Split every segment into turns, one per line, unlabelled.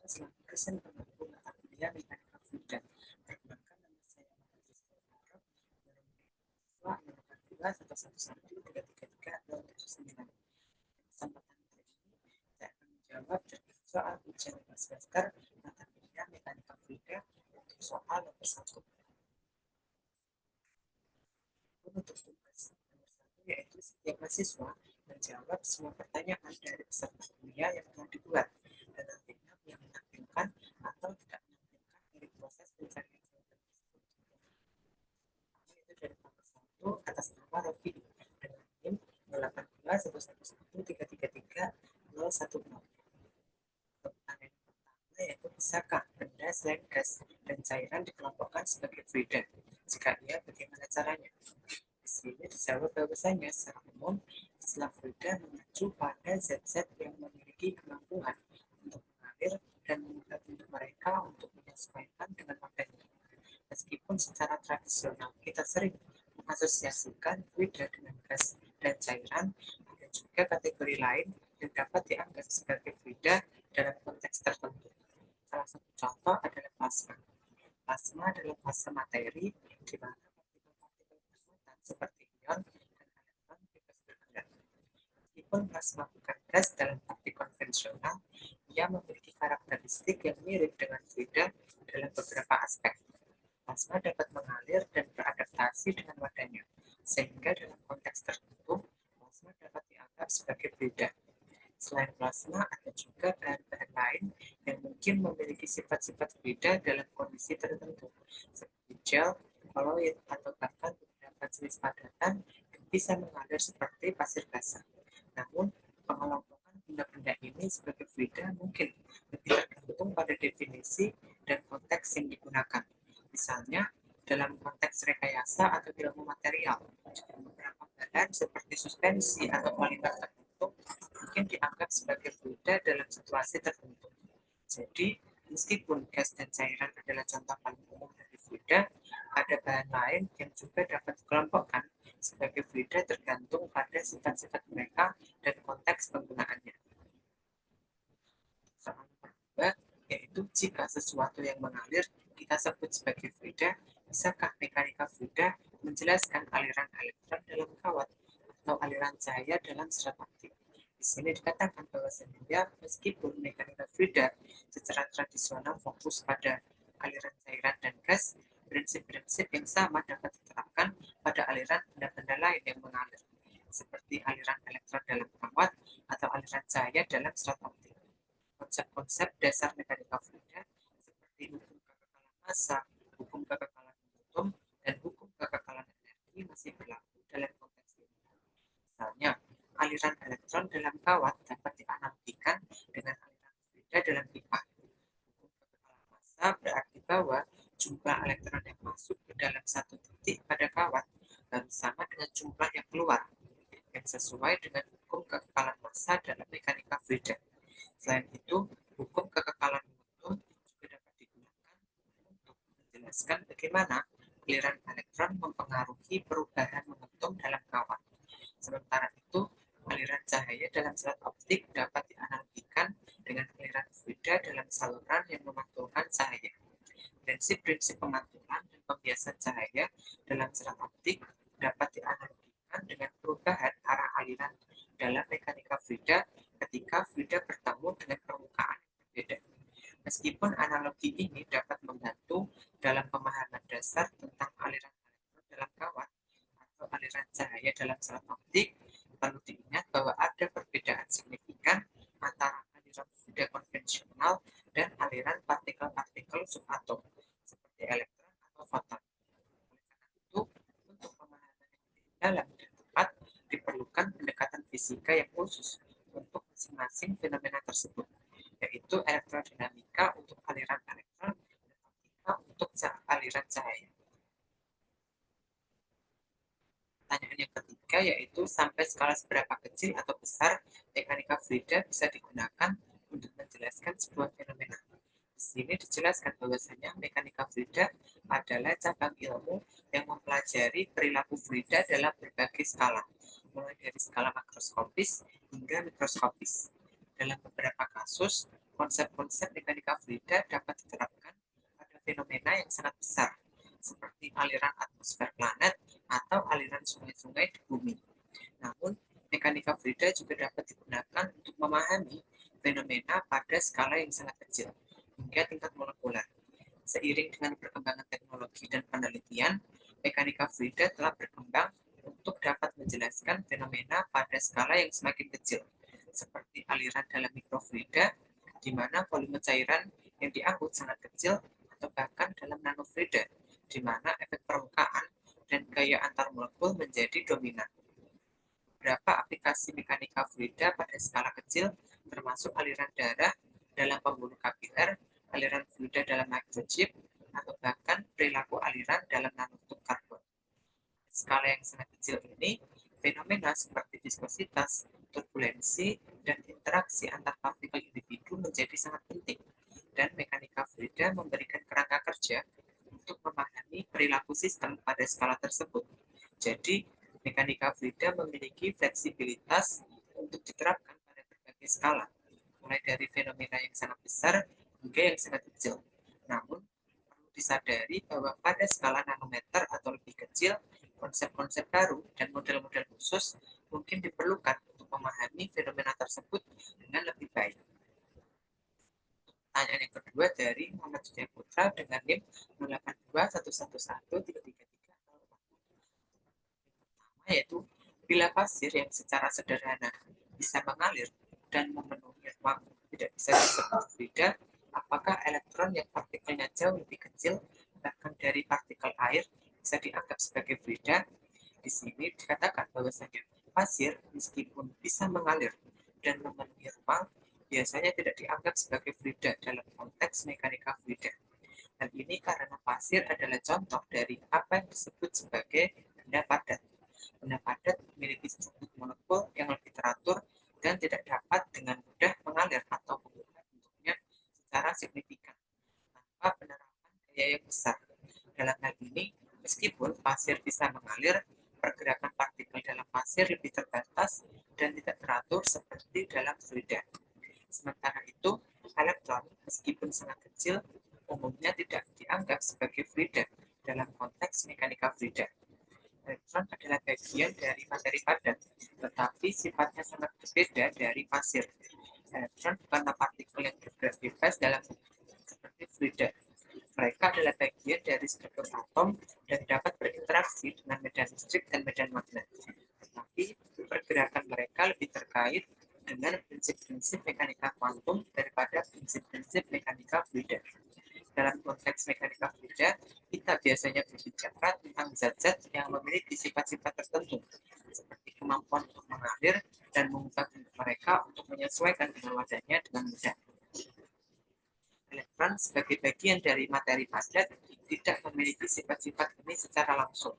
selaku dosen pengampu mata kuliah mekanika fluida. Perkenalkan, nama saya Muhammad Rizky Farah, nomor 2 kesempatan kali ini saya akan menjawab soal ujian semester mata kuliah mekanika fluida untuk soal nomor 1. Untuk tugas nomor 1 yaitu setiap mahasiswa menjawab semua pertanyaan dari peserta kuliah yang telah dibuat dan nantinya yang menampilkan atau tidak menampilkan dari proses pencarian jawaban tersebut. Itu dari nomor 1 atas nama Rofi dengan NIM 18111333 Pertanyaan pertama yaitu, bisakah benda selain gas dan cairan dikelompokkan sebagai fluida? Jika iya, bagaimana caranya? Di sini dijawab bahwasanya secara umum istilah fluida mengacu pada zat-zat yang memiliki kemampuan untuk mengalir dan mengubah bentuk mereka untuk menyesuaikan dengan wadahnya. Meskipun secara tradisional kita sering mengasosiasikan fluida dengan gas dan cairan, ada juga kategori lain yang dapat dianggap sebagai fluida dalam konteks tertentu. Salah satu contoh adalah plasma. Plasma adalah fase materi di mana partikel-partikel bermuatan seperti ion dan elektron bebas bergerak. Meskipun plasma bukan gas dalam arti konvensional, ia memiliki karakteristik yang mirip dengan fluida dalam beberapa aspek. Plasma dapat mengalir dan beradaptasi dengan wadahnya, sehingga dalam konteks tertentu, plasma dapat dianggap sebagai fluida. Selain plasma, ada juga bahan-bahan lain yang mungkin memiliki sifat-sifat fluida dalam kondisi tertentu, seperti gel, koloid, atau bahkan beberapa jenis padatan yang bisa mengalir seperti pasir basah. Namun, pengelompokan benda-benda ini sebagai fluida mungkin lebih tergantung pada definisi dan konteks yang digunakan. Misalnya, dalam konteks rekayasa atau ilmu material, beberapa bahan seperti suspensi atau polimer tertentu mungkin dianggap sebagai fluida dalam situasi tertentu. Jadi, meskipun gas dan cairan adalah contoh paling umum dari fluida, ada bahan lain yang juga dapat dikelompokkan sebagai fluida tergantung pada sifat-sifat mereka dan konteks penggunaannya. Soal kedua, yaitu jika sesuatu yang mengalir kita sebut sebagai fluida, bisakah mekanika fluida menjelaskan aliran elektron dalam kawat atau aliran cahaya dalam serat optik? Di sini dikatakan bahwasanya meskipun mekanika fluida secara tradisional fokus pada aliran cairan dan gas, prinsip-prinsip yang sama dapat diterapkan pada aliran benda-benda lain yang mengalir, seperti aliran elektron dalam kawat atau aliran cahaya dalam serat optik. Konsep-konsep dasar mekanika fluida seperti hukum kekekalan massa, hukum kekekalan momentum, dan hukum kekekalan energi masih berlaku dalam konteks ini. Misalnya, aliran elektron dalam kawat dapat dianalogikan dengan aliran fluida dalam pipa. Hukum kekekalan massa berarti bahwa jumlah elektron yang masuk ke dalam satu titik pada kawat harus sama dengan jumlah yang keluar, yang sesuai dengan hukum kekekalan massa dalam mekanika fluida. Selain itu, hukum kekekalan momentum juga dapat digunakan untuk menjelaskan bagaimana aliran elektron mempengaruhi perubahan momentum dalam kawat. Sementara itu, aliran cahaya dalam serat optik dapat dianalogikan dengan aliran fluida dalam saluran yang memantulkan cahaya. Prinsip-prinsip pemantulan dan pembiasan cahaya dalam serat optik dapat dianalogikan dengan perubahan arah aliran dalam mekanika fluida ketika fluida bertemu dengan permukaan yang berbeda. Meskipun analogi ini dapat membantu dalam pemahaman dasar tentang aliran elektron dalam kawat atau aliran cahaya dalam serat optik, perlu diingat bahwa ada perbedaan signifikan antara aliran fluida konvensional dan aliran partikel-partikel subatom, seperti elektron atau foton. Oleh karena itu, untuk pemahaman yang lebih dalam dan tepat, diperlukan pendekatan fisika yang khusus untuk masing-masing fenomena tersebut, yaitu elektrodinamika untuk aliran elektron dan optika untuk aliran cahaya. Pertanyaan yang ketiga yaitu, sampai skala seberapa kecil atau besar mekanika fluida bisa digunakan untuk menjelaskan sebuah fenomena. Di sini dijelaskan bahwasanya mekanika fluida adalah cabang ilmu yang mempelajari perilaku fluida dalam berbagai skala, mulai dari skala makroskopis hingga mikroskopis. Dalam beberapa kasus, konsep-konsep mekanika fluida dapat diterapkan pada fenomena yang sangat besar, seperti aliran atmosfer planet atau aliran sungai-sungai di bumi. Namun, mekanika fluida juga dapat digunakan untuk memahami fenomena pada skala yang sangat kecil, hingga tingkat molekuler. Seiring dengan perkembangan teknologi dan penelitian, mekanika fluida telah berkembang untuk dapat menjelaskan fenomena pada skala yang semakin kecil, seperti aliran dalam mikrofluida, di mana volume cairan yang diangkut sangat kecil, atau bahkan dalam nanofluida, di mana efek permukaan dan gaya antar molekul menjadi dominan. Beberapa aplikasi mekanika fluida pada skala kecil, termasuk aliran darah dalam pembuluh kapiler, aliran fluida dalam microchip, atau bahkan perilaku aliran dalam nanotube karbon. Skala yang sangat kecil ini, fenomena seperti viskositas, turbulensi, dan interaksi antar partikel individu menjadi sangat penting, dan mekanika fluida memberikan kerangka kerja untuk memahami perilaku sistem pada skala tersebut. Jadi, mekanika fluida memiliki fleksibilitas untuk diterapkan pada berbagai skala, mulai dari fenomena yang sangat besar hingga yang sangat kecil. Namun, perlu disadari bahwa pada skala nanometer atau lebih kecil, konsep-konsep baru dan model-model khusus mungkin diperlukan untuk memahami fenomena tersebut dengan lebih baik. Pertanyaan yang kedua dari Muhammad Jaya Putra dengan NIM 082111333. Yaitu, bila pasir yang secara sederhana bisa mengalir dan memenuhi ruang tidak bisa disebut fluida, apakah elektron yang partikelnya jauh lebih kecil, bahkan dari partikel air, bisa dianggap sebagai fluida? Di sini dikatakan bahwasanya pasir meskipun bisa mengalir dan memenuhi ruang, biasanya tidak dianggap sebagai fluida dalam konteks mekanika fluida. Hal ini karena pasir adalah contoh dari apa yang disebut sebagai benda padat. Benda padat memiliki struktur molekul yang lebih teratur dan tidak dapat dengan mudah mengalir atau mengubah bentuknya secara signifikan tanpa penerapan gaya yang besar. Dalam hal ini, meskipun pasir bisa mengalir, pergerakan partikel dalam pasir lebih terbatas dan tidak teratur seperti dalam fluida. Sementara itu, elektron meskipun sangat kecil umumnya tidak dianggap sebagai fluida dalam konteks mekanika fluida. Elektron adalah bagian dari materi padat, tetapi sifatnya sangat berbeda dari pasir. Elektron bukanlah partikel yang bergerak bebas dalam seperti fluida. Mereka adalah bagian dari struktur atom dan dapat berinteraksi dengan medan listrik dan medan magnet. Tetapi pergerakan mereka lebih terkait dengan prinsip-prinsip mekanika kuantum daripada prinsip-prinsip mekanika fluida. Dalam konteks mekanika fluida, kita biasanya berbicara tentang zat-zat yang memiliki sifat-sifat tertentu, seperti kemampuan untuk mengalir dan mengubah bentuk mereka untuk menyesuaikan dengan wadahnya dengan mudah. Elektron sebagai bagian dari materi padat tidak memiliki sifat-sifat ini secara langsung.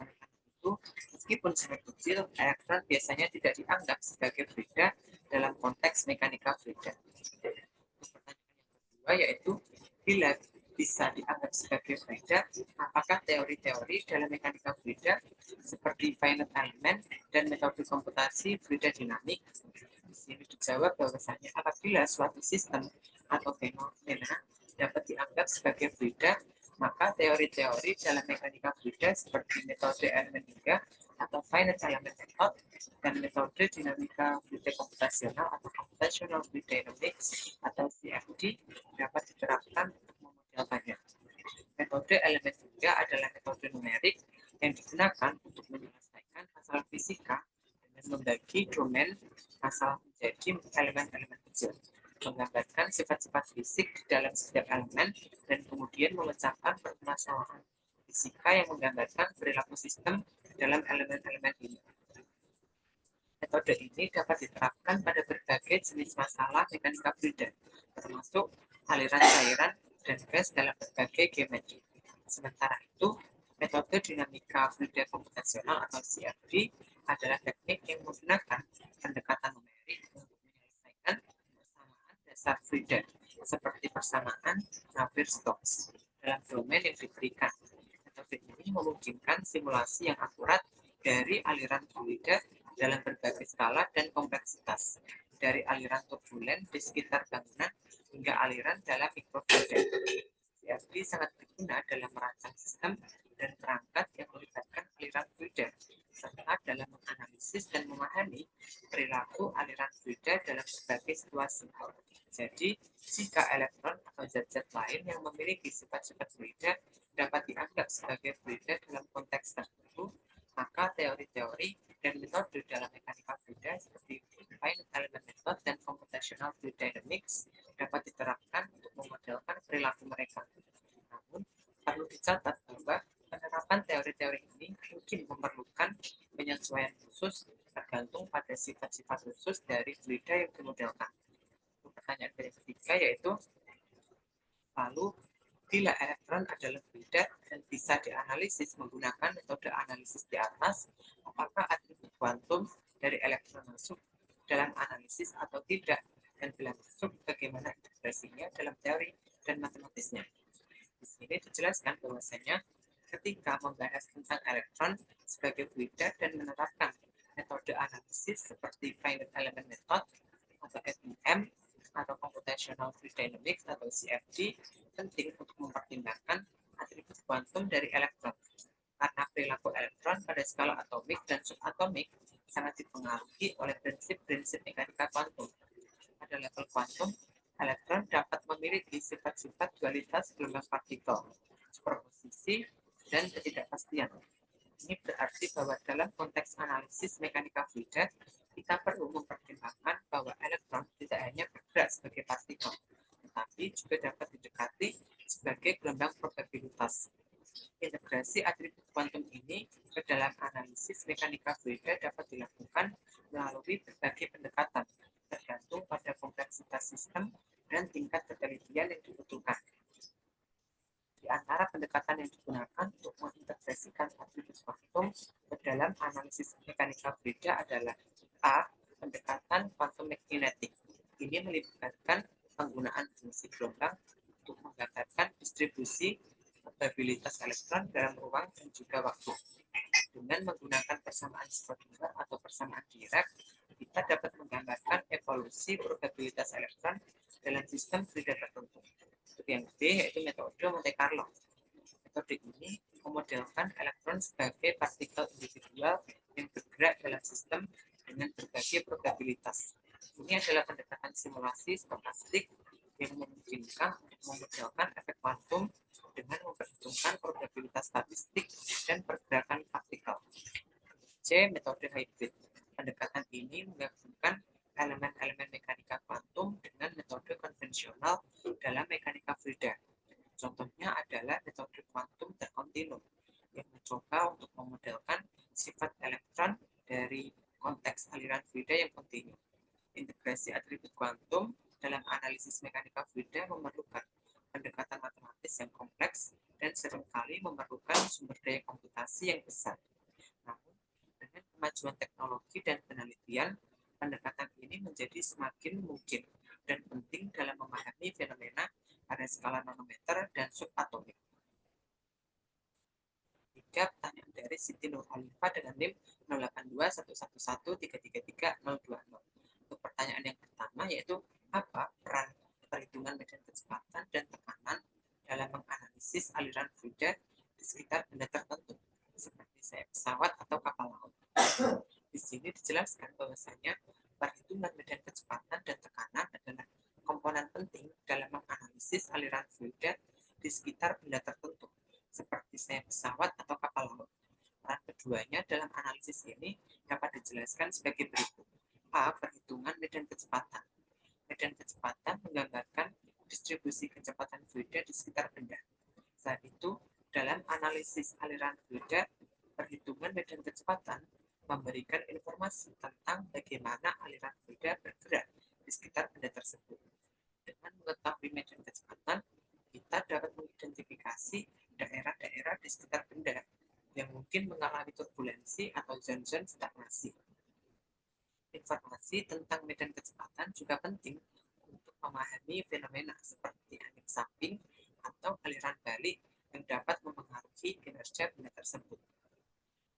Oleh karena itu, meskipun sangat kecil, elektron biasanya tidak dianggap sebagai fluida dalam konteks mekanika fluida. Pertanyaan yang kedua yaitu, bila bisa dianggap sebagai fluida, apakah teori-teori dalam mekanika fluida seperti finite element dan metode komputasi fluida dinamik? Di sini dijawab bahwasanya apabila suatu sistem atau fenomena dapat dianggap sebagai fluida, maka teori-teori dalam mekanika fluida seperti metode elemen 3 atau finite element method dan metode dinamika fluida komputasional atau computational fluid dynamics atau CFD dapat diterapkan untuk memodelkannya. Metode elemen 3 adalah metode numerik yang digunakan untuk menyelesaikan masalah fisika dengan membagi domain masalah menjadi elemen-elemen kecil, menggambarkan sifat-sifat fisik di dalam setiap elemen, dan kemudian memecahkan permasalahan fisika yang menggambarkan perilaku sistem dalam elemen-elemen ini. Metode ini dapat diterapkan pada berbagai jenis masalah mekanika fluida, termasuk aliran cairan dan gas dalam berbagai geometri. Sementara itu, metode dinamika fluida komputasional atau CFD adalah teknik yang menggunakan pendekatan numerik untuk menyelesaikan persamaan dasar fluida, seperti persamaan Navier-Stokes dalam domain yang diberikan. Metode ini memungkinkan simulasi yang akurat dari aliran fluida dalam berbagai skala dan kompleksitas, dari aliran turbulen di sekitar bangunan hingga aliran dalam mikrofluida. CFD sangat berguna dalam merancang sistem dan perangkat yang melibatkan aliran fluida, serta dalam menganalisis dan memahami perilaku aliran fluida dalam berbagai situasi. Jadi, jika elektron atau zat-zat lain yang memiliki sifat-sifat fluida dapat dianggap sebagai fluida dalam konteks tertentu, maka teori-teori dan metode dalam mekanika fluida seperti finite element method dan computational fluid dynamics dapat diterapkan untuk memodelkan perilaku mereka. Namun, perlu dicatat bahwa penerapan teori-teori ini mungkin memerlukan penyesuaian khusus tergantung pada sifat-sifat khusus dari fluida yang dimodelkan. Pertanyaan ketiga yaitu, lalu bila elektron adalah fluida dan bisa dianalisis menggunakan metode analisis di atas, apakah atribut kuantum dari elektron masuk dalam analisis atau tidak? Dan bila masuk, bagaimana integrasinya dalam teori dan matematisnya? Di sini dijelaskan bahwasanya ketika membahas tentang elektron sebagai fluida dan menerapkan metode analisis seperti finite element method atau FEM atau computational fluid dynamics atau CFD, penting untuk mempertimbangkan atribut kuantum dari elektron karena perilaku elektron pada skala atomik dan subatomik sangat dipengaruhi oleh prinsip-prinsip mekanika kuantum. Pada level kuantum, elektron dapat memiliki sifat-sifat dualitas gelombang partikel, superposisi, dan ketidakpastian. Ini berarti bahwa dalam konteks analisis mekanika fluida, kita perlu mempertimbangkan bahwa elektron tidak hanya bergerak sebagai partikel, tetapi juga dapat didekati sebagai gelombang probabilitas. Integrasi atribut kuantum ini ke dalam analisis mekanika fluida dapat dilakukan melalui berbagai pendekatan, tergantung pada kompleksitas sistem dan tingkat ketelitian yang dibutuhkan. Di antara pendekatan yang digunakan untuk mengintegrasikan atribut kuantum ke dalam analisis mekanika fluida adalah A. Pendekatan kuantum magnetik. Ini melibatkan penggunaan fungsi gelombang untuk menggambarkan distribusi probabilitas elektron dalam ruang dan juga waktu. Dengan menggunakan persamaan Schrödinger atau persamaan Dirac, kita dapat menggambarkan evolusi probabilitas elektron dalam sistem fluida tertentu. Untuk yang B, yaitu metode Monte Carlo. Metode ini memodelkan elektron sebagai partikel individual yang bergerak dalam sistem dengan berbagai probabilitas. Ini adalah pendekatan simulasi stokastik yang memungkinkan untuk memodelkan efek kuantum dengan memperhitungkan probabilitas statistik dan pergerakan partikel. C. Metode hybrid. Pendekatan ini menggabungkan elemen-elemen mekanika kuantum dengan metode konvensional dalam mekanika fluida. Contohnya adalah metode kuantum terkontinum yang mencoba untuk memodelkan sifat elektron dari konteks aliran fluida yang kontinu. Integrasi atribut kuantum dalam analisis mekanika fluida memerlukan pendekatan matematis yang kompleks dan seringkali memerlukan sumber daya komputasi yang besar. Namun, dengan kemajuan teknologi dan penelitian, pendekatan ini menjadi semakin mungkin dan penting dalam memahami fenomena pada skala nanometer dan subatomik. 3. Pertanyaan dari Siti Nur Alifah dengan NIM 082111333020. Untuk pertanyaan yang pertama yaitu, apa peran perhitungan medan kecepatan dan tekanan dalam menganalisis aliran fluida di sekitar benda tertentu, seperti sayap pesawat atau kapal laut? Di sini dijelaskan bahwasanya perhitungan medan kecepatan dan tekanan adalah komponen penting dalam menganalisis aliran fluida di sekitar benda tertentu, seperti sayap pesawat atau kapal laut. Peran keduanya dalam analisis ini dapat dijelaskan sebagai berikut. A. Perhitungan medan kecepatan. Medan kecepatan menggambarkan distribusi kecepatan fluida di sekitar benda. Selain itu, dalam analisis aliran fluida, perhitungan medan kecepatan memberikan informasi tentang bagaimana aliran fluida bergerak di sekitar benda tersebut. Dengan mengetahui medan kecepatan, kita dapat mengidentifikasi daerah-daerah di sekitar benda yang mungkin mengalami turbulensi atau zon-zon stagnasi. Informasi tentang medan kecepatan juga penting untuk memahami fenomena seperti angin samping atau aliran balik yang dapat memengaruhi kinerja benda tersebut.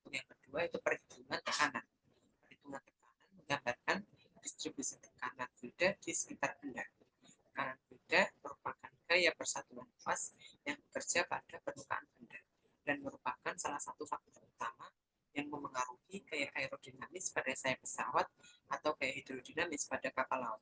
Untuk yang kedua itu perhitungan tekanan. Perhitungan tekanan menggambarkan distribusi tekanan fluida di sekitar benda. Tekanan fluida gaya persatuan luas yang bekerja pada permukaan benda dan merupakan salah satu faktor utama yang memengaruhi gaya aerodinamis pada sayap pesawat atau gaya hidrodinamis pada kapal laut.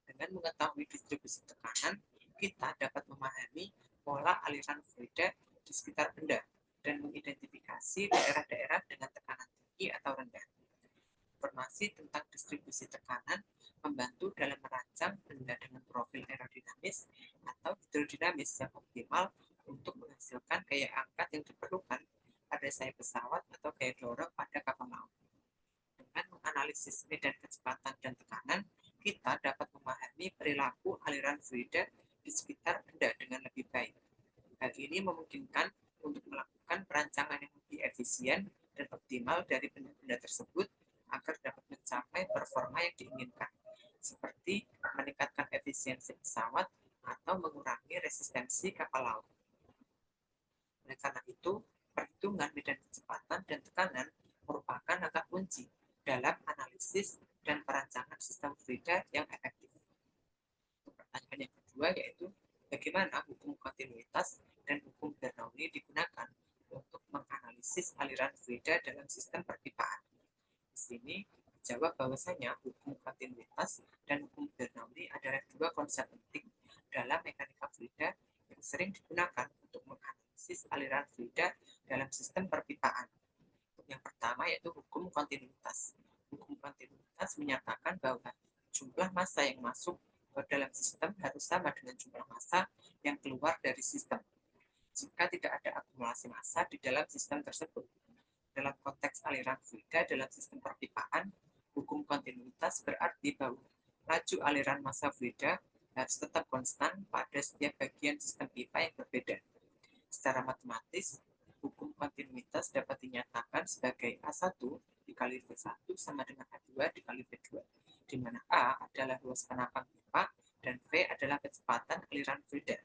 Dengan mengetahui distribusi tekanan, kita dapat memahami pola aliran fluida di sekitar benda dan mengidentifikasi daerah-daerah dengan tekanan tinggi atau rendah. Informasi tentang distribusi tekanan membantu dalam merancang benda dengan profil aerodinamis atau hidrodinamis yang optimal untuk menghasilkan gaya angkat yang diperlukan pada sayap pesawat atau gaya dorong pada kapal laut. Dengan menganalisis medan kecepatan dan tekanan, kita dapat memahami perilaku aliran fluida di sekitar benda dengan lebih baik. Hal ini memungkinkan untuk melakukan perancangan yang lebih efisien dan optimal dari benda-benda tersebut agar dapat mencapai performa yang diinginkan, seperti meningkatkan efisiensi pesawat atau mengurangi resistensi kapal laut. Oleh karena itu, perhitungan medan kecepatan dan tekanan merupakan langkah kunci dalam analisis dan perancangan sistem fluida yang efektif. Pertanyaan yang kedua yaitu bagaimana hukum kontinuitas dan hukum Bernoulli digunakan untuk menganalisis aliran fluida dalam sistem perpipaan. Di sini dijawab bahwasanya hukum kontinuitas dan hukum Bernoulli adalah dua konsep penting dalam mekanika fluida yang sering digunakan untuk menganalisis aliran fluida dalam sistem perpipaan. Yang pertama yaitu hukum kontinuitas. Hukum kontinuitas menyatakan bahwa jumlah massa yang masuk ke dalam sistem harus sama dengan jumlah massa yang keluar dari sistem. Jika tidak ada akumulasi massa di dalam sistem tersebut. Dalam konteks aliran fluida dalam sistem perpipaan, hukum kontinuitas berarti bahwa laju aliran massa fluida harus tetap konstan pada setiap bagian sistem pipa yang berbeda. Secara matematis, hukum kontinuitas dapat dinyatakan sebagai A1 dikali V1 sama dengan A2 dikali V2, di mana A adalah luas penapang pipa dan V adalah kecepatan aliran fluida.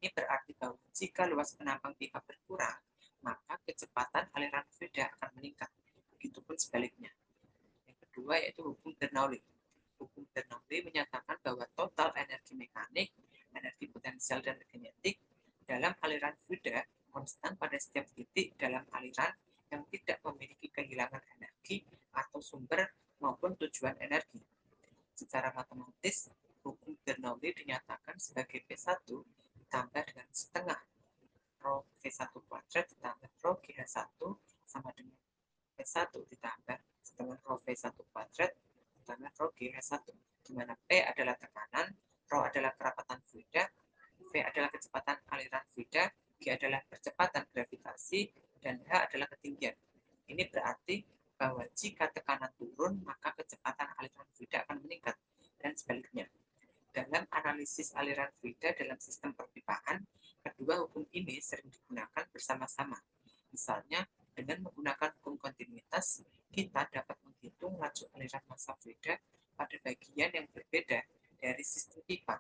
Ini berarti bahwa jika luas penapang pipa berkurang, maka kecepatan aliran fluida akan meningkat. Begitupun sebaliknya. Yang kedua yaitu hukum Bernoulli. Hukum Bernoulli menyatakan bahwa total energi mekanik, energi potensial dan kinetik dalam aliran fluida konstan pada setiap titik dalam aliran yang tidak memiliki kehilangan energi atau sumber maupun tujuan energi. Secara matematis, hukum Bernoulli dinyatakan sebagai P1 ditambah dengan setengah rho V1 kuadrat ditambah rho GH1 sama dengan P1 ditambah setengah rho V1 kuadrat ditambah rho GH1, di mana P adalah tekanan, rho adalah kerapatan fluida, V adalah kecepatan aliran fluida, G adalah percepatan gravitasi, dan H adalah ketinggian. Ini berarti bahwa jika tekanan turun, maka kecepatan aliran fluida akan meningkat, dan sebaliknya. Dalam analisis aliran fluida dalam sistem perpipaan, kedua hukum ini sering digunakan bersama-sama. Misalnya, dengan menggunakan hukum kontinuitas, kita dapat menghitung laju aliran massa fluida pada bagian yang berbeda dari sistem pipa.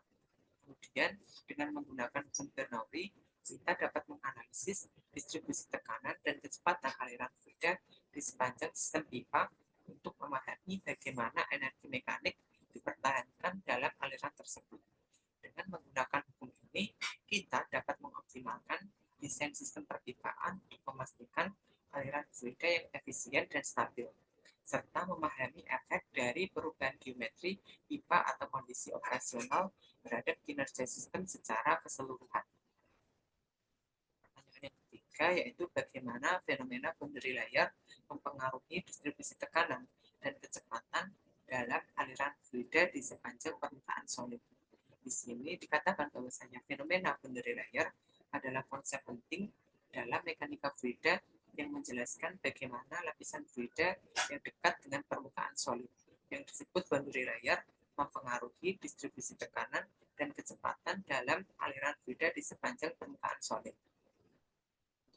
Kemudian, dengan menggunakan hukum Bernoulli, kita dapat menganalisis distribusi tekanan dan kecepatan aliran fluida di sepanjang sistem pipa untuk memahami bagaimana energi mekanik dipertahankan dalam aliran tersebut. Dengan menggunakan hukum ini, kita dapat mengoptimalkan desain sistem perpipaan untuk memastikan aliran fluida yang efisien dan stabil, serta memahami efek dari perubahan geometri pipa atau kondisi operasional terhadap kinerja sistem secara keseluruhan. Pertanyaan yang ketiga yaitu bagaimana fenomena boundary layer mempengaruhi distribusi tekanan dan kecepatan dalam aliran fluida di sepanjang permukaan solid. Di sini dikatakan bahwasanya fenomena boundary layer adalah konsep penting dalam mekanika fluida yang menjelaskan bagaimana lapisan fluida yang dekat dengan permukaan solid yang disebut boundary layer mempengaruhi distribusi tekanan dan kecepatan dalam aliran fluida di sepanjang permukaan solid.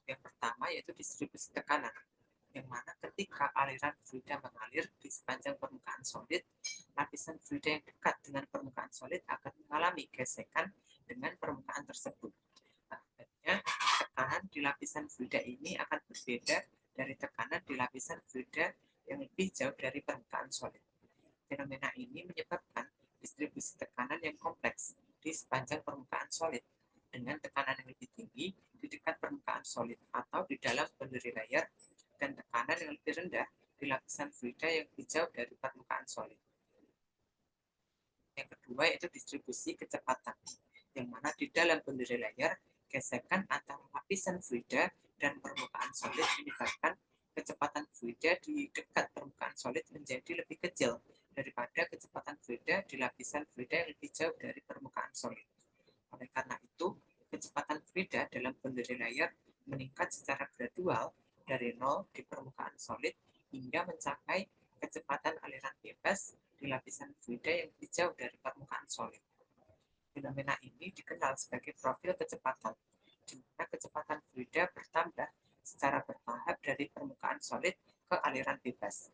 Yang pertama yaitu distribusi tekanan, yang mana ketika aliran fluida mengalir di sepanjang permukaan solid, lapisan fluida yang dekat dengan permukaan solid akan mengalami gesekan dengan permukaan tersebut. Akibatnya, tekanan di lapisan fluida ini akan berbeda dari tekanan di lapisan fluida yang lebih jauh dari permukaan solid. Fenomena ini menyebabkan distribusi tekanan yang kompleks, di sepanjang permukaan solid dengan tekanan yang lebih tinggi di dekat permukaan solid atau di dalam boundary layer dan tekanan yang lebih rendah di lapisan fluida yang lebih jauh dari permukaan solid. Yang kedua yaitu distribusi kecepatan, yang mana di dalam boundary layer gesekan antara lapisan fluida dan permukaan solid menyebabkan kecepatan fluida di dekat permukaan solid menjadi lebih kecil daripada kecepatan fluida di lapisan fluida yang lebih jauh dari permukaan solid. Oleh karena itu, kecepatan fluida dalam boundary layer meningkat secara gradual dari 0 di permukaan solid hingga mencapai kecepatan aliran bebas di lapisan fluida yang lebih jauh dari permukaan solid. Fenomena ini dikenal sebagai profil kecepatan, di mana kecepatan fluida bertambah secara bertahap dari permukaan solid ke aliran bebas.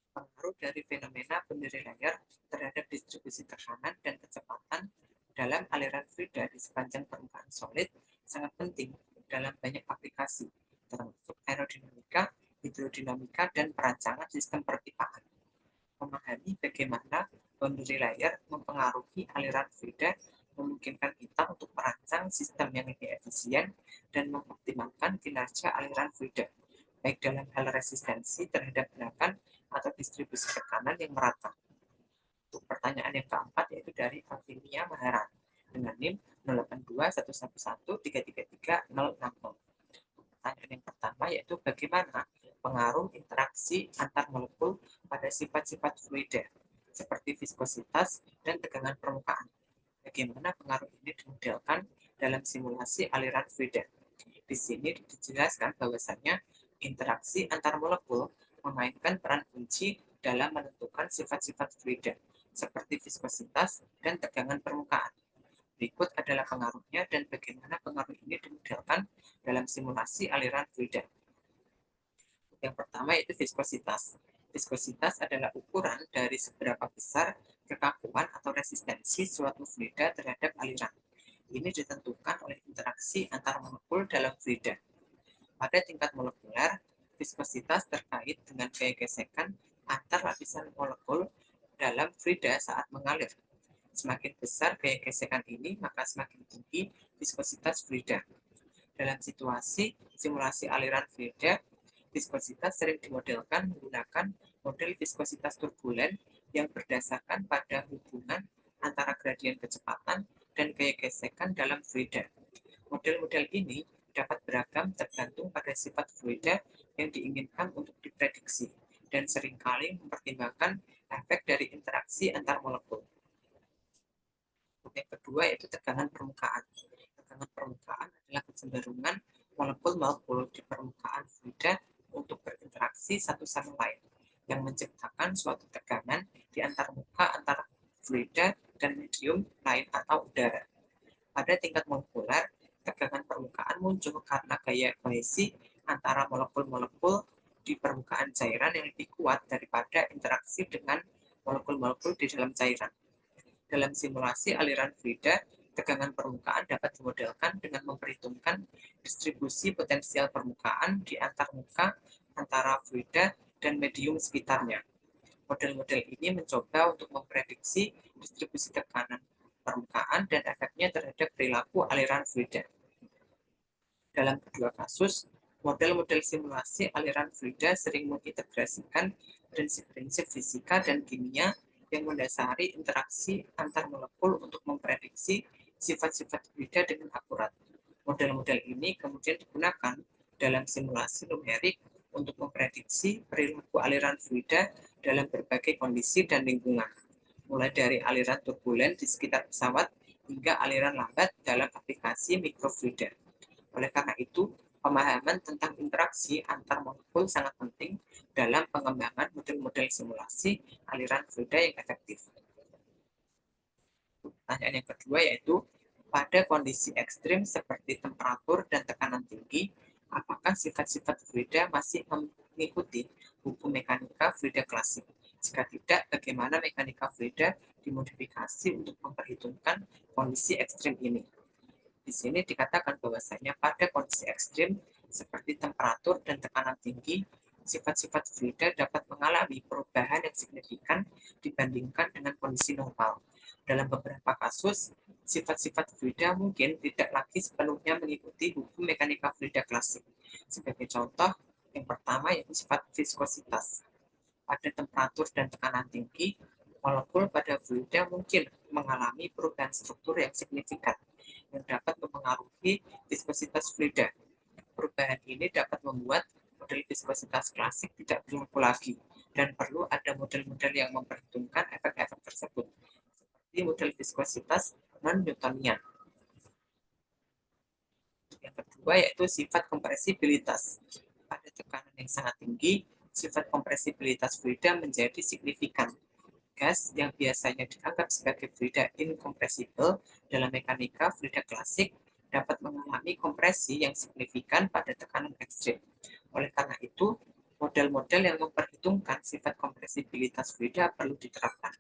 Pengaruh dari fenomena boundary layer terhadap distribusi tekanan dan kecepatan dalam aliran fluida di sepanjang permukaan solid sangat penting dalam banyak aplikasi, termasuk aerodinamika, hidrodinamika, dan perancangan sistem perpipaan. Memahami bagaimana boundary layer mempengaruhi aliran fluida memungkinkan kita untuk merancang sistem yang lebih efisien dan mengoptimalkan kinerja aliran fluida, baik dalam hal resistensi terhadap gerakan atau distribusi tekanan yang merata. Untuk pertanyaan yang keempat yaitu dari Alvimia Maharan dengan NIM 082111333060. Pertanyaan yang pertama yaitu bagaimana pengaruh interaksi antar molekul pada sifat-sifat fluida seperti viskositas dan tegangan permukaan. Bagaimana pengaruh ini dimodelkan dalam simulasi aliran fluida. Di sini dijelaskan bahwasannya interaksi antar molekul memainkan peran kunci dalam menentukan sifat-sifat fluida seperti viskositas dan tegangan permukaan. Berikut adalah pengaruhnya dan bagaimana pengaruh ini dimodelkan dalam simulasi aliran fluida. Yang pertama yaitu viskositas. Viskositas adalah ukuran dari seberapa besar kekakuan atau resistensi suatu fluida terhadap aliran. Ini ditentukan oleh interaksi antar molekul dalam fluida. Pada tingkat molekuler, viskositas terkait dengan gaya gesekan antar lapisan molekul dalam fluida saat mengalir. Semakin besar gaya gesekan ini, maka semakin tinggi viskositas fluida. Dalam situasi simulasi aliran fluida, viskositas sering dimodelkan menggunakan model viskositas turbulen yang berdasarkan pada hubungan antara gradien kecepatan dan gaya gesekan dalam fluida. Model-model ini dapat beragam tergantung pada sifat fluida yang diinginkan untuk diprediksi dan seringkali mempertimbangkan efek dari interaksi antar molekul. Yang kedua yaitu tegangan permukaan. Tegangan permukaan adalah kecenderungan molekul-molekul di permukaan fluida untuk berinteraksi satu sama lain yang menciptakan suatu tegangan di antar muka antara fluida dan medium lain atau udara. Pada tingkat molekuler, tegangan permukaan muncul karena gaya kohesi antara molekul-molekul di permukaan cairan yang lebih kuat daripada interaksi dengan molekul-molekul di dalam cairan. Dalam simulasi aliran fluida, tegangan permukaan dapat dimodelkan dengan memperhitungkan distribusi potensial permukaan di antar muka antara fluida dan medium sekitarnya. Model-model ini mencoba untuk memprediksi distribusi tekanan permukaan dan efeknya terhadap perilaku aliran fluida. Dalam kedua kasus, model-model simulasi aliran fluida sering mengintegrasikan prinsip-prinsip fisika dan kimia yang mendasari interaksi antar molekul untuk memprediksi sifat-sifat fluida dengan akurat. Model-model ini kemudian digunakan dalam simulasi numerik untuk memprediksi perilaku aliran fluida dalam berbagai kondisi dan lingkungan, mulai dari aliran turbulen di sekitar pesawat hingga aliran lambat dalam aplikasi mikrofluida. Oleh karena itu, pemahaman tentang interaksi antar molekul sangat penting dalam pengembangan model-model simulasi aliran fluida yang efektif. Pertanyaan yang kedua yaitu, pada kondisi ekstrim seperti temperatur dan tekanan tinggi, apakah sifat-sifat fluida masih mengikuti hukum mekanika fluida klasik? Jika tidak, bagaimana mekanika fluida dimodifikasi untuk memperhitungkan kondisi ekstrim ini? Di sini dikatakan bahwasanya pada kondisi ekstrim seperti temperatur dan tekanan tinggi, sifat-sifat fluida dapat mengalami perubahan yang signifikan dibandingkan dengan kondisi normal. Dalam beberapa kasus, sifat-sifat fluida mungkin tidak lagi sepenuhnya mengikuti hukum mekanika fluida klasik. Sebagai contoh, yang pertama yaitu sifat viskositas. Pada temperatur dan tekanan tinggi, molekul pada fluida mungkin mengalami perubahan struktur yang signifikan yang dapat mempengaruhi viskositas fluida. Perubahan ini dapat membuat model viskositas klasik tidak berlaku lagi dan perlu ada model-model yang memperhitungkan efek-efek tersebut, seperti model viskositas non-Newtonian. Yang kedua yaitu sifat kompresibilitas. Pada tekanan yang sangat tinggi, sifat kompresibilitas fluida menjadi signifikan. Gas yang biasanya dianggap sebagai fluida incompressible dalam mekanika fluida klasik dapat mengalami kompresi yang signifikan pada tekanan ekstrim. Oleh karena itu, model-model yang memperhitungkan sifat kompresibilitas fluida perlu diterapkan.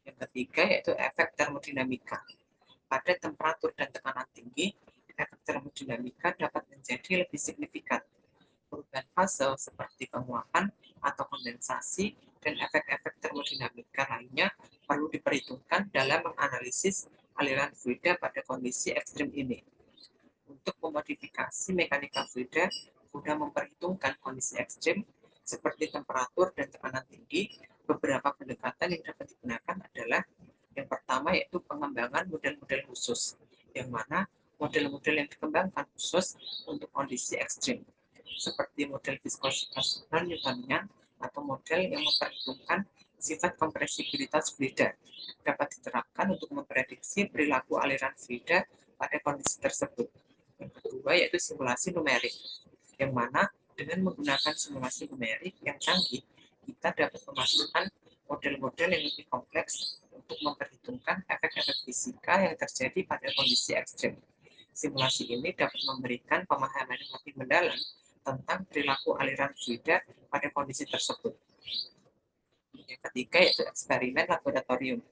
Yang ketiga yaitu efek termodinamika. Pada temperatur dan tekanan tinggi, efek termodinamika dapat menjadi lebih signifikan. Perubahan fase seperti penguapan atau kondensasi dan efek-efek termodinamika lainnya perlu diperhitungkan dalam menganalisis aliran fluida pada kondisi ekstrim ini. Untuk memodifikasi mekanika fluida guna memperhitungkan kondisi ekstrim seperti temperatur dan tekanan tinggi, beberapa pendekatan yang dapat digunakan adalah yang pertama yaitu pengembangan model-model khusus, yang mana model-model yang dikembangkan khusus untuk kondisi ekstrim, seperti model viskositas non-Newtonian atau model yang memperhitungkan sifat kompresibilitas fluida, dapat diterapkan untuk memprediksi perilaku aliran fluida pada kondisi tersebut. Yang kedua yaitu simulasi numerik, yang mana dengan menggunakan simulasi numerik yang canggih, kita dapat memasukkan model-model yang lebih kompleks untuk memperhitungkan efek-efek fisika yang terjadi pada kondisi ekstrim. Simulasi ini dapat memberikan pemahaman yang lebih mendalam tentang perilaku aliran fluida pada kondisi tersebut. Yang ketiga yaitu eksperimen laboratorium,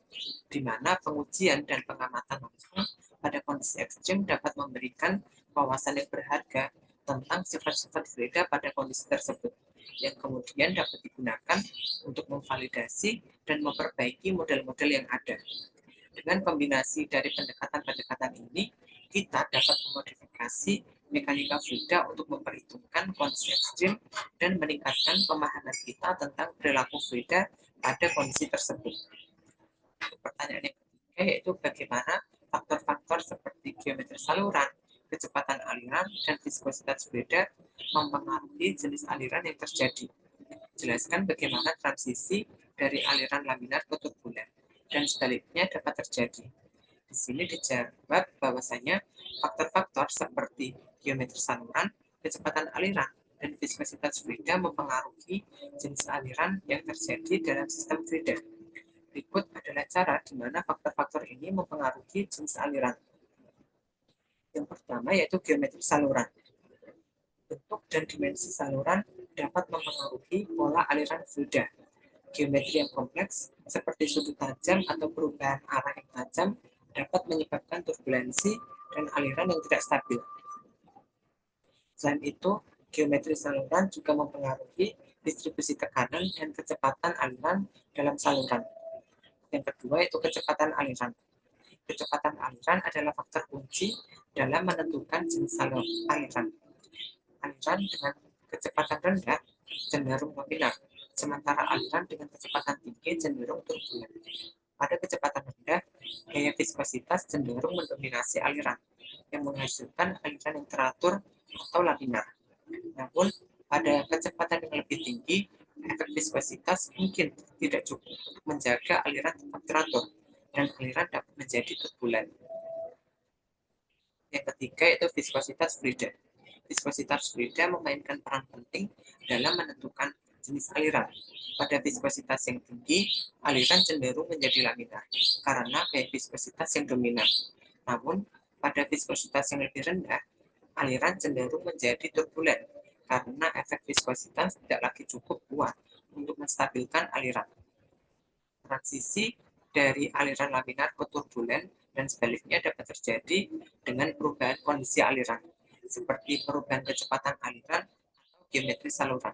di mana pengujian dan pengamatan langsung pada kondisi ekstrim dapat memberikan wawasan yang berharga tentang sifat-sifat fluida pada kondisi tersebut, yang kemudian dapat digunakan untuk memvalidasi dan memperbaiki model-model yang ada. Dengan kombinasi dari pendekatan-pendekatan ini, kita dapat memodifikasi mekanika fluida untuk memperhitungkan kondisi ekstrim dan meningkatkan pemahaman kita tentang perilaku fluida pada kondisi tersebut. Pertanyaan yang ketiga yaitu bagaimana faktor-faktor seperti geometri saluran, kecepatan aliran, dan viskositas fluida mempengaruhi jenis aliran yang terjadi. Jelaskan bagaimana transisi dari aliran laminar ke turbulen dan sebaliknya dapat terjadi. Di sini dijawab bahwasanya faktor-faktor seperti geometri saluran, kecepatan aliran, dan viskositas fluida mempengaruhi jenis aliran yang terjadi dalam sistem fluida. Berikut adalah cara di mana faktor-faktor ini mempengaruhi jenis aliran. Yang pertama yaitu geometri saluran. Bentuk dan dimensi saluran dapat mempengaruhi pola aliran fluida. Geometri yang kompleks, seperti sudut tajam atau perubahan arah yang tajam, dapat menyebabkan turbulensi dan aliran yang tidak stabil. Selain itu, geometri saluran juga mempengaruhi distribusi tekanan dan kecepatan aliran dalam saluran. Yang kedua yaitu kecepatan aliran. Kecepatan aliran adalah faktor kunci dalam menentukan jenis aliran. Aliran dengan kecepatan rendah cenderung laminar, sementara aliran dengan kecepatan tinggi cenderung turbulen. Pada kecepatan rendah, gaya viskositas cenderung mendominasi aliran, yang menghasilkan aliran yang teratur atau laminar. Namun, pada kecepatan yang lebih tinggi, efek viskositas mungkin tidak cukup untuk menjaga aliran tetap teratur, dan aliran dapat menjadi turbulen. Yang ketiga yaitu viskositas fluida. Viskositas fluida memainkan peran penting dalam menentukan jenis aliran. Pada viskositas yang tinggi, aliran cenderung menjadi laminar karena gaya viskositas yang dominan. Namun, pada viskositas yang lebih rendah, aliran cenderung menjadi turbulen karena efek viskositas tidak lagi cukup kuat untuk menstabilkan aliran. Transisi dari aliran laminar ke turbulen dan sebaliknya dapat terjadi dengan perubahan kondisi aliran, seperti perubahan kecepatan aliran atau geometri saluran.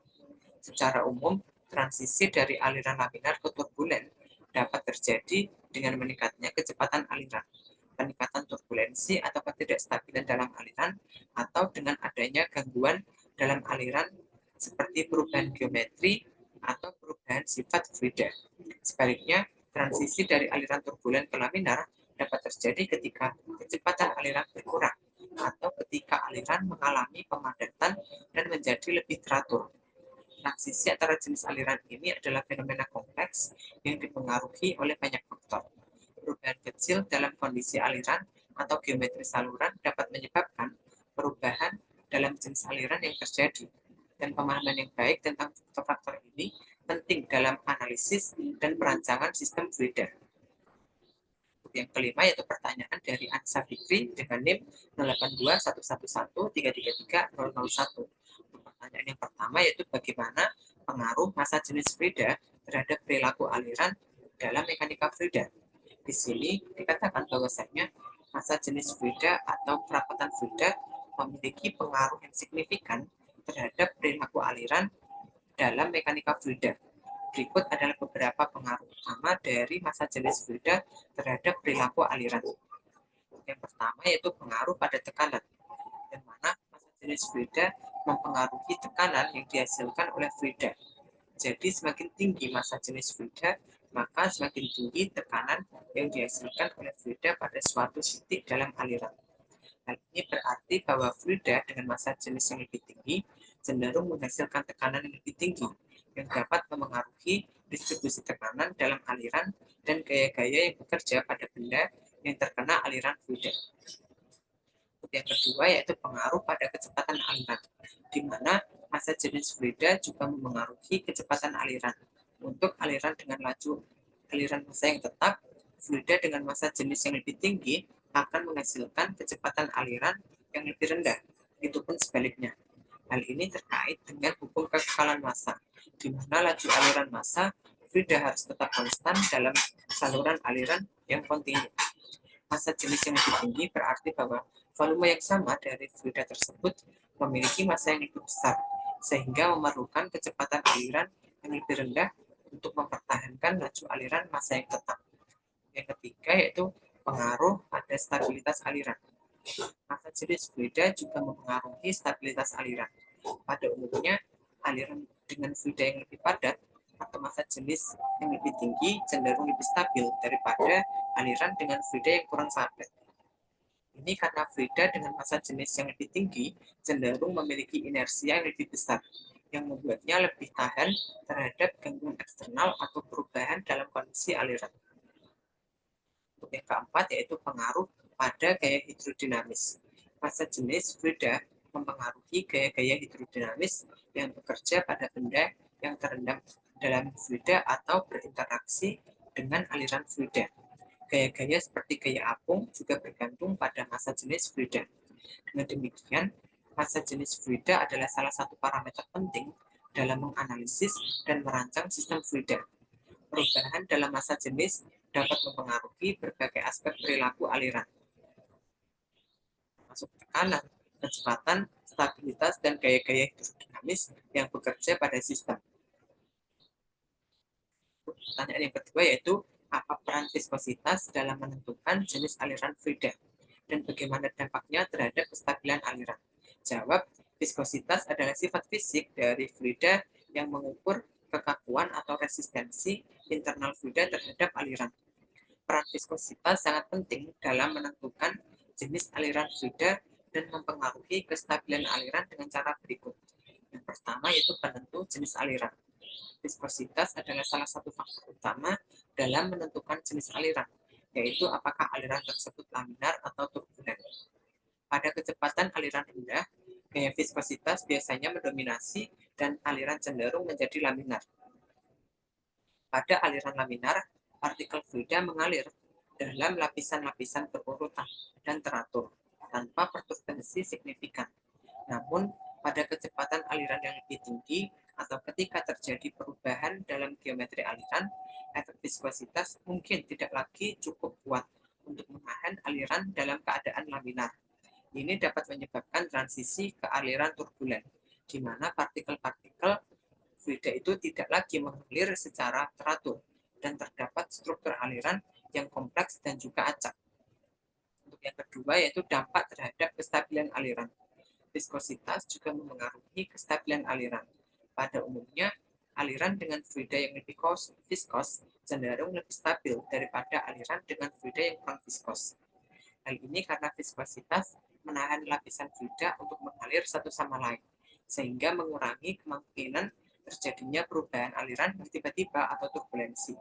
Secara umum, transisi dari aliran laminar ke turbulen dapat terjadi dengan meningkatnya kecepatan aliran, peningkatan turbulensi atau ketidakstabilan dalam aliran, atau dengan adanya gangguan dalam aliran seperti perubahan geometri atau perubahan sifat fluida. Sebaliknya, transisi dari aliran turbulen ke laminar dapat terjadi ketika kecepatan aliran berkurang atau ketika aliran mengalami pemadatan dan menjadi lebih teratur. Transisi antara jenis aliran ini adalah fenomena kompleks yang dipengaruhi oleh banyak faktor. Perubahan kecil dalam kondisi aliran atau geometri saluran dapat menyebabkan perubahan dalam jenis aliran yang terjadi, dan pemahaman yang baik tentang faktor-faktor ini penting dalam analisis dan perancangan sistem fluida. Yang kelima yaitu pertanyaan dari Ansa Fikri dengan NIM 082111333001. Pertanyaan yang pertama yaitu bagaimana pengaruh massa jenis fluida terhadap perilaku aliran dalam mekanika fluida. Di sini dikatakan bahwasanya massa jenis fluida atau kerapatan fluida memiliki pengaruh yang signifikan terhadap perilaku aliran dalam mekanika fluida. Berikut adalah beberapa pengaruh utama dari massa jenis fluida terhadap perilaku aliran. Yang pertama yaitu pengaruh pada tekanan, yang mana massa jenis fluida mempengaruhi tekanan yang dihasilkan oleh fluida. Jadi semakin tinggi massa jenis fluida, maka semakin tinggi tekanan yang dihasilkan oleh fluida pada suatu titik dalam aliran. Hal ini berarti bahwa fluida dengan massa jenis yang lebih tinggi cenderung menghasilkan tekanan yang lebih tinggi, yang dapat memengaruhi distribusi tekanan dalam aliran dan gaya-gaya yang bekerja pada benda yang terkena aliran fluida. Yang kedua yaitu pengaruh pada kecepatan aliran, di mana massa jenis fluida juga memengaruhi kecepatan aliran. Untuk aliran dengan laju aliran massa yang tetap, fluida dengan massa jenis yang lebih tinggi akan menghasilkan kecepatan aliran yang lebih rendah. Itu pun sebaliknya. Hal ini terkait dengan hukum kekekalan massa, di mana laju aliran massa fluida harus tetap konstan dalam saluran aliran yang kontinu. Massa jenis yang lebih tinggi berarti bahwa volume yang sama dari fluida tersebut memiliki massa yang lebih besar, sehingga memerlukan kecepatan aliran yang lebih rendah untuk mempertahankan laju aliran massa yang tetap. Yang ketiga yaitu pengaruh pada stabilitas aliran. Massa jenis fluida juga mempengaruhi stabilitas aliran. Pada umumnya, aliran dengan fluida yang lebih padat atau massa jenis yang lebih tinggi cenderung lebih stabil daripada aliran dengan fluida yang kurang padat. Ini karena fluida dengan massa jenis yang lebih tinggi cenderung memiliki inersia yang lebih besar, yang membuatnya lebih tahan terhadap gangguan eksternal atau perubahan dalam kondisi aliran. Untuk yang keempat yaitu pengaruh pada gaya hidrodinamis. Massa jenis fluida mempengaruhi gaya-gaya hidrodinamis yang bekerja pada benda yang terendam dalam fluida atau berinteraksi dengan aliran fluida. Gaya-gaya seperti gaya apung juga bergantung pada massa jenis fluida. Dengan demikian, massa jenis fluida adalah salah satu parameter penting dalam menganalisis dan merancang sistem fluida. Perubahan dalam massa jenis dapat mempengaruhi berbagai aspek perilaku aliran, termasuk tekanan, kecepatan, stabilitas, dan gaya-gaya hidrodinamis yang bekerja pada sistem. Pertanyaan yang kedua yaitu, apa peran viskositas dalam menentukan jenis aliran fluida, dan bagaimana dampaknya terhadap kestabilan aliran? Jawab, viskositas adalah sifat fisik dari fluida yang mengukur kekakuan atau resistensi internal fluida terhadap aliran. Peran viskositas sangat penting dalam menentukan jenis aliran fluida dan mempengaruhi kestabilan aliran dengan cara berikut. Yang pertama yaitu penentu jenis aliran. Viskositas adalah salah satu faktor utama dalam menentukan jenis aliran, yaitu apakah aliran tersebut laminar atau turbulen. Pada kecepatan aliran rendah, gaya viskositas biasanya mendominasi dan aliran cenderung menjadi laminar. Pada aliran laminar, partikel fluida mengalir dalam lapisan-lapisan berurutan dan teratur, tanpa perturbulensi signifikan. Namun, pada kecepatan aliran yang lebih tinggi atau ketika terjadi perubahan dalam geometri aliran, efek viskositas mungkin tidak lagi cukup kuat untuk menahan aliran dalam keadaan laminar. Ini dapat menyebabkan transisi ke aliran turbulen, di mana partikel-partikel fluida itu tidak lagi mengalir secara teratur dan terdapat struktur aliran yang kompleks dan juga acak. Untuk yang kedua yaitu dampak terhadap kestabilan aliran. Viskositas juga memengaruhi kestabilan aliran. Pada umumnya, aliran dengan fluida yang lebih viskos cenderung lebih stabil daripada aliran dengan fluida yang kurang viskos. Hal ini karena viskositas menahan lapisan fluida untuk mengalir satu sama lain, sehingga mengurangi kemungkinan terjadinya perubahan aliran yang tiba-tiba atau turbulensi.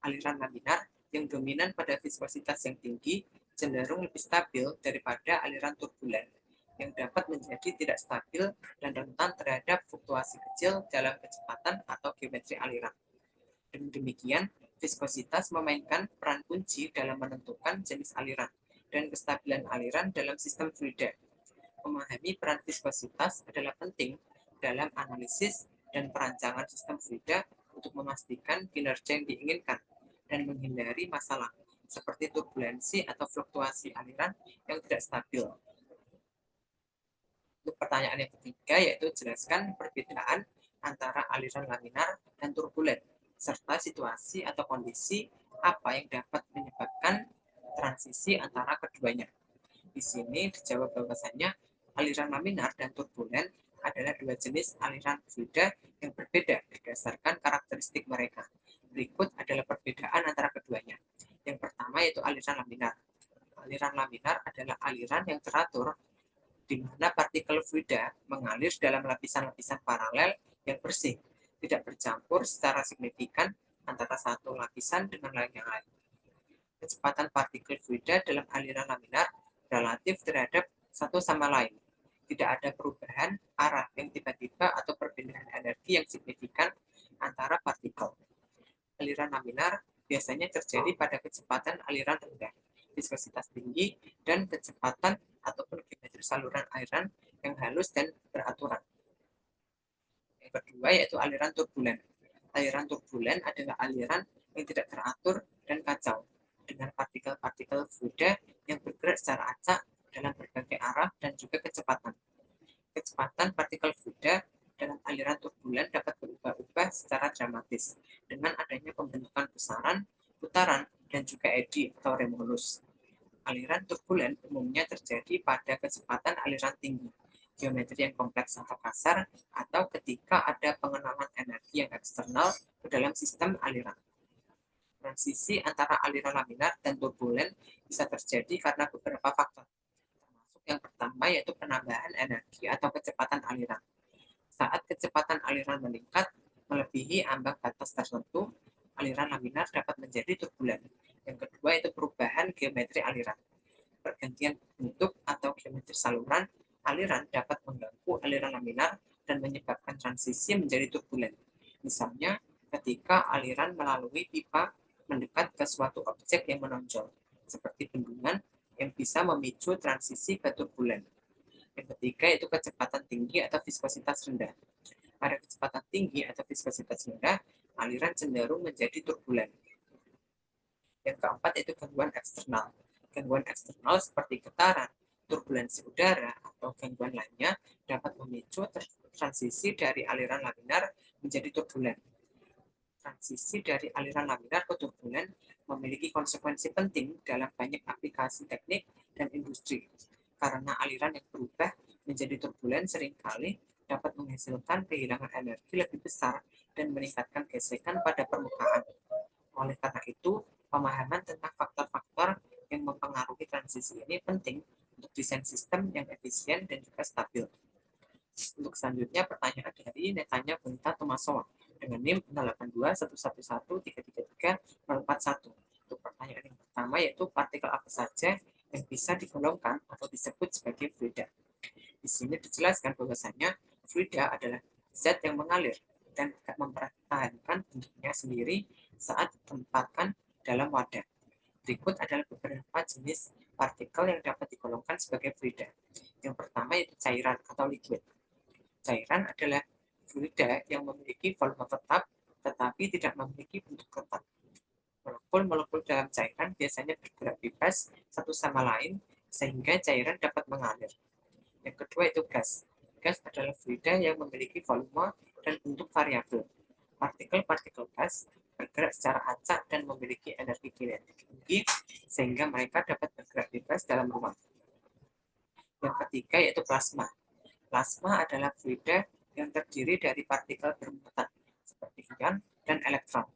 Aliran laminar yang dominan pada viskositas yang tinggi cenderung lebih stabil daripada aliran turbulen, yang dapat menjadi tidak stabil dan rentan terhadap fluktuasi kecil dalam kecepatan atau geometri aliran. Dengan demikian, viskositas memainkan peran kunci dalam menentukan jenis aliran dan kestabilan aliran dalam sistem fluida. Memahami peran viskositas adalah penting dalam analisis dan perancangan sistem fluida untuk memastikan kinerja yang diinginkan dan menghindari masalah seperti turbulensi atau fluktuasi aliran yang tidak stabil. Untuk pertanyaan yang ketiga yaitu jelaskan perbedaan antara aliran laminar dan turbulen, serta situasi atau kondisi apa yang dapat menyebabkan transisi antara keduanya. Di sini dijawab bahwasannya aliran laminar dan turbulen adalah dua jenis aliran fluida yang berbeda berdasarkan karakteristik mereka. Berikut adalah perbedaan antara keduanya. Yang pertama yaitu aliran laminar. Aliran laminar adalah aliran yang teratur di mana partikel fluida mengalir dalam lapisan-lapisan paralel yang bersih, tidak bercampur secara signifikan antara satu lapisan dengan yang lain. Kecepatan partikel fluida dalam aliran laminar relatif terhadap satu sama lain. Tidak ada perubahan arah yang tiba-tiba atau perbedaan energi yang signifikan antara partikel. Aliran laminar biasanya terjadi pada kecepatan aliran rendah, viskositas tinggi, dan kecepatan ataupun geometri saluran aliran yang halus dan beraturan. Yang kedua yaitu aliran turbulen. Aliran turbulen adalah aliran yang tidak teratur dan kacau, dengan partikel-partikel fluida yang bergerak secara acak dalam berbagai arah dan juga kecepatan. Kecepatan partikel fluida dalam aliran turbulen dapat berubah-ubah secara dramatis dengan adanya pembentukan pusaran, putaran, dan juga eddy atau remulus. Aliran turbulen umumnya terjadi pada kecepatan aliran tinggi, geometri yang kompleks atau kasar, atau ketika ada pengenalan energi yang eksternal ke dalam sistem aliran. Transisi antara aliran laminar dan turbulen bisa terjadi karena beberapa faktor. Termasuk yang pertama yaitu penambahan energi atau kecepatan aliran. Saat kecepatan aliran meningkat melebihi ambang batas tertentu, aliran laminar dapat menjadi turbulen. Yang kedua yaitu perubahan geometri aliran. Pergantian bentuk atau geometri saluran aliran dapat mengganggu aliran laminar dan menyebabkan transisi menjadi turbulen. Misalnya, ketika aliran melalui pipa mendekat ke suatu objek yang menonjol, seperti bendungan yang bisa memicu transisi ke turbulen. Yang ketiga yaitu kecepatan tinggi atau viskositas rendah. Pada kecepatan tinggi atau viskositas rendah, aliran cenderung menjadi turbulen. Yang keempat yaitu gangguan eksternal. Gangguan eksternal seperti getaran, turbulensi udara, atau gangguan lainnya dapat memicu transisi dari aliran laminar menjadi turbulen. Transisi dari aliran laminar ke turbulen memiliki konsekuensi penting dalam banyak aplikasi teknik dan industri, karena aliran yang berubah menjadi turbulen seringkali dapat menghasilkan kehilangan energi lebih besar dan meningkatkan gesekan pada permukaan. Oleh karena itu, pemahaman tentang faktor-faktor yang mempengaruhi transisi ini penting untuk desain sistem yang efisien dan juga stabil. Untuk selanjutnya, pertanyaan dari Netanya Bunta Tomasowa dengan NIM 08211133341. Untuk pertanyaan yang pertama yaitu partikel apa saja yang bisa digolongkan atau disebut sebagai fluida. Di sini dijelaskan bahwasanya fluida adalah zat yang mengalir dan tidak mempertahankan bentuknya sendiri saat ditempatkan dalam wadah. Berikut adalah beberapa jenis partikel yang dapat digolongkan sebagai fluida. Yang pertama yaitu cairan atau liquid. Cairan adalah fluida yang memiliki volume tetap tetapi tidak memiliki bentuk tetap. Molekul-molekul dalam cairan biasanya bergerak bebas satu sama lain sehingga cairan dapat mengalir. Yang kedua itu gas. Gas adalah fluida yang memiliki volume dan bentuk variabel. Partikel-partikel gas bergerak bergerak secara acak dan memiliki energi kinetik tinggi sehingga mereka dapat bergerak bebas dalam ruang. Yang ketiga yaitu plasma. Plasma adalah fluida yang terdiri dari partikel bermuatan seperti ion dan elektron.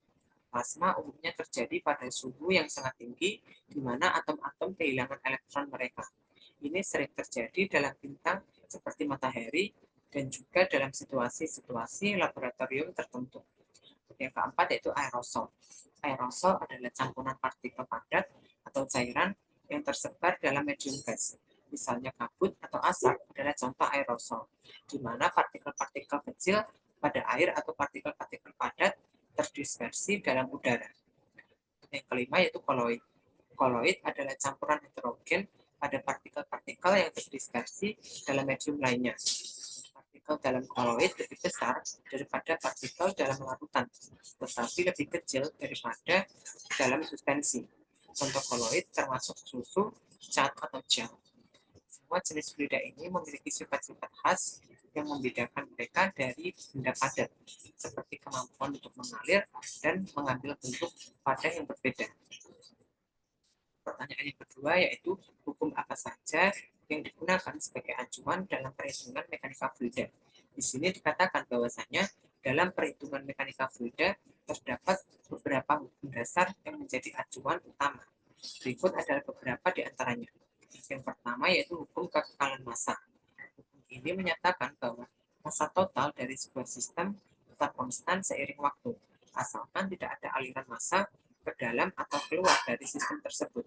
Plasma umumnya terjadi pada suhu yang sangat tinggi, di mana atom-atom kehilangan elektron mereka. Ini sering terjadi dalam bintang seperti matahari dan juga dalam situasi-situasi laboratorium tertentu. Yang keempat yaitu aerosol. Aerosol adalah campuran partikel padat atau cairan yang tersebar dalam medium gas. Misalnya kabut atau asap adalah contoh aerosol, di mana partikel-partikel kecil pada air atau partikel-partikel padat terdispersi dalam udara. Yang kelima yaitu koloid. Koloid adalah campuran heterogen pada partikel-partikel yang terdispersi dalam medium lainnya. Partikel dalam koloid lebih besar daripada partikel dalam larutan, tetapi lebih kecil daripada dalam suspensi. Contoh koloid termasuk susu, cat, atau gel. Semua jenis fluida ini memiliki sifat-sifat khas yang membedakan mereka dari benda padat, seperti kemampuan untuk mengalir dan mengambil bentuk pada yang berbeda. Pertanyaan yang kedua yaitu hukum apa saja yang digunakan sebagai acuan dalam perhitungan mekanika fluida. Di sini dikatakan bahwasanya dalam perhitungan mekanika fluida terdapat beberapa hukum dasar yang menjadi acuan utama. Berikut adalah beberapa di antaranya. Yang pertama yaitu hukum kekekalan massa. Hukum ini menyatakan bahwa massa total dari sebuah sistem tetap konstan seiring waktu, asalkan tidak ada aliran massa ke dalam atau keluar dari sistem tersebut.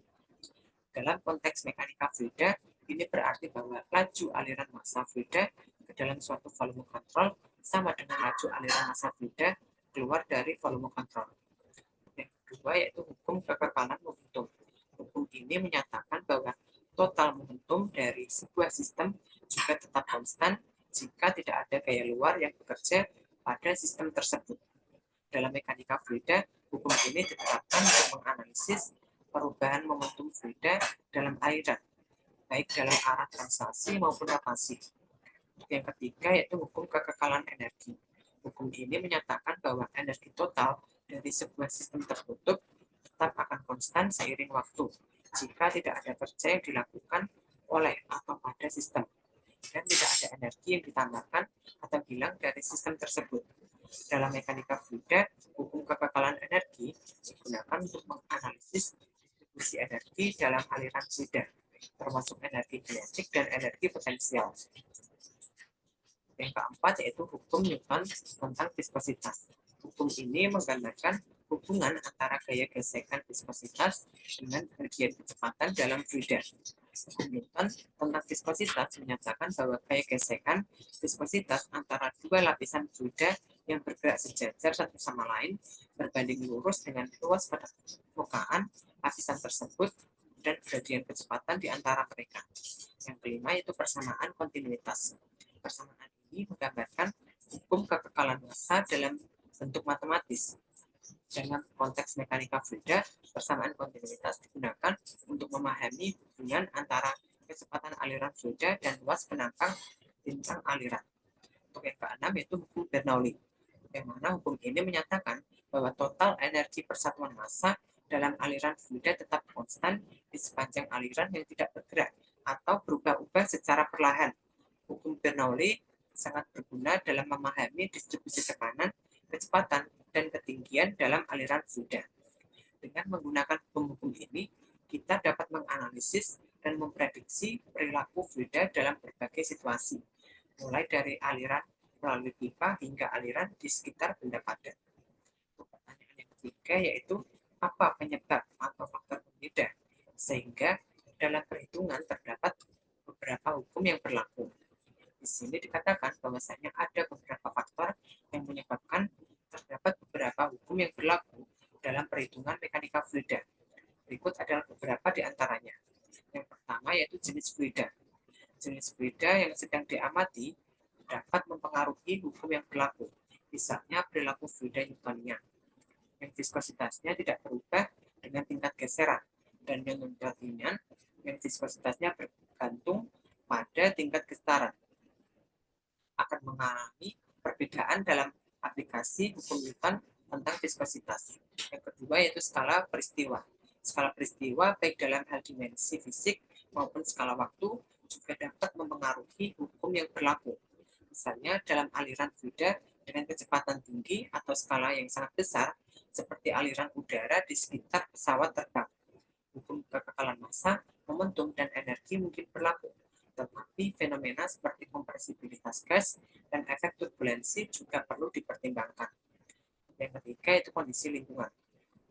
Dalam konteks mekanika fluida, ini berarti bahwa laju aliran massa fluida ke dalam suatu volume kontrol sama dengan laju aliran massa fluida keluar dari volume kontrol. Yang kedua yaitu hukum kekekalan momentum. Hukum ini menyatakan bahwa total momentum dari sebuah sistem juga tetap konstan jika tidak ada gaya luar yang bekerja pada sistem tersebut. Dalam mekanika fluida, hukum ini diterapkan untuk menganalisis perubahan momentum fluida dalam aliran, baik dalam arah translasi maupun rotasi. Yang ketiga yaitu hukum kekekalan energi. Hukum ini menyatakan bahwa energi total dari sebuah sistem tertutup tetap akan konstan seiring waktu jika tidak ada kerja yang dilakukan oleh atau pada sistem, dan tidak ada energi yang ditambahkan atau hilang dari sistem tersebut. Dalam mekanika fluida, hukum kekekalan energi digunakan untuk menganalisis distribusi energi dalam aliran fluida, termasuk energi kinetik dan energi potensial. Yang keempat yaitu hukum Newton tentang viskositas. Hukum ini menggambarkan hubungan antara gaya gesekan viskositas dengan bagian kecepatan dalam fluida. Hukum Newton tentang viskositas menyatakan bahwa gaya gesekan viskositas antara dua lapisan fluida yang bergerak sejajar satu sama lain berbanding lurus dengan luas pada permukaan lapisan tersebut dan gradien kecepatan di antara mereka. Yang kelima yaitu persamaan kontinuitas. Persamaan ini menggambarkan hukum kekekalan massa dalam bentuk matematis. Dalam konteks mekanika fluida, persamaan kontinuitas digunakan untuk memahami hubungan antara kecepatan aliran fluida dan luas penangkal bintang aliran. Untuk yang keenam yaitu hukum Bernoulli, yang mana hukum ini menyatakan bahwa total energi persatuan massa dalam aliran fluida tetap konstan di sepanjang aliran yang tidak bergerak atau berubah-ubah secara perlahan. Hukum Bernoulli sangat berguna dalam memahami distribusi tekanan, kecepatan, dan ketinggian dalam aliran fluida. Dengan menggunakan hukum-hukum ini, kita dapat menganalisis dan memprediksi perilaku fluida dalam berbagai situasi, mulai dari aliran melalui pipa hingga aliran di sekitar benda padat. Pertanyaan yang ketiga yaitu apa penyebab atau faktor pembeda, sehingga dalam perhitungan terdapat beberapa hukum yang berlaku. Di sini dikatakan bahwasanya ada beberapa faktor yang menyebabkan terdapat beberapa hukum yang berlaku dalam perhitungan mekanika fluida. Berikut adalah beberapa di antaranya. Yang pertama yaitu jenis fluida. Jenis fluida yang sedang diamati dapat mempengaruhi hukum yang berlaku. Misalnya perilaku fluida Newtonian, yang viskositasnya tidak berubah dengan tingkat geseran, dan yang Newtonian yang viskositasnya bergantung pada tingkat getaran. Akan mengalami perbedaan dalam aplikasi hukum Newton tentang viskositas. Yang kedua yaitu skala peristiwa. Skala peristiwa baik dalam hal dimensi fisik maupun skala waktu juga dapat mempengaruhi hukum yang berlaku. Misalnya dalam aliran fluida dengan kecepatan tinggi atau skala yang sangat besar, seperti aliran udara di sekitar pesawat terbang. Hukum kekekalan massa, momentum, dan energi mungkin berlaku, tetapi fenomena seperti kompresibilitas gas dan efek turbulensi juga perlu dipertimbangkan. Yang ketiga itu kondisi lingkungan.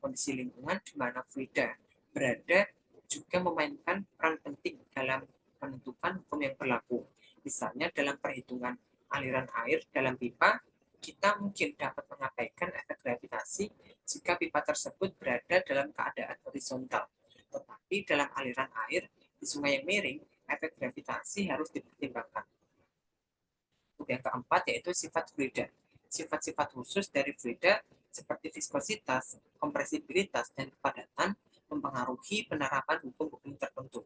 Kondisi lingkungan di mana fluida berada juga memainkan peran penting dalam menentukan hukum yang berlaku. Misalnya dalam perhitungan aliran air dalam pipa, kita mungkin dapat mengabaikan efek gravitasi jika pipa tersebut berada dalam keadaan horizontal. Tetapi dalam aliran air di sungai yang miring, efek gravitasi harus dipertimbangkan. Untuk yang keempat yaitu sifat fluida. Sifat-sifat khusus dari fluida seperti viskositas, kompresibilitas, dan kepadatan mempengaruhi penerapan hukum-hukum tertentu.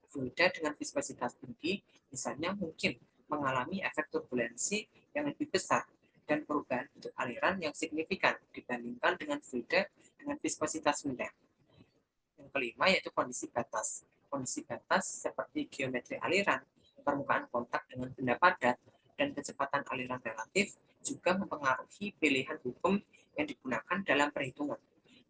Fluida dengan viskositas tinggi misalnya mungkin mengalami efek turbulensi yang lebih besar dan perubahan bentuk aliran yang signifikan dibandingkan dengan fluida dengan viskositas rendah. Yang kelima yaitu kondisi batas. Kondisi batas seperti geometri aliran, permukaan kontak dengan benda padat, dan kecepatan aliran relatif juga mempengaruhi pilihan hukum yang digunakan dalam perhitungan.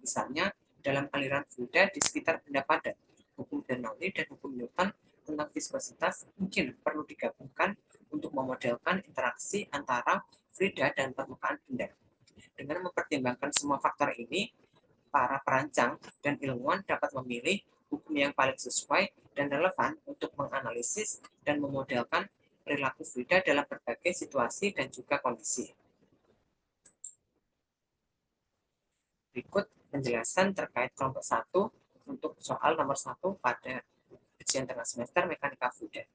Misalnya, dalam aliran fluida di sekitar benda padat, hukum Bernoulli dan hukum Newton tentang viskositas mungkin perlu digabungkan untuk memodelkan interaksi antara fluida dan permukaan benda. Dengan mempertimbangkan semua faktor ini, para perancang dan ilmuwan dapat memilih hukum yang paling sesuai dan relevan untuk menganalisis dan memodelkan perilaku fluida dalam berbagai situasi dan juga kondisi. Berikut penjelasan terkait kelompok 1 untuk soal nomor 1 pada ujian tengah semester mekanika fluida.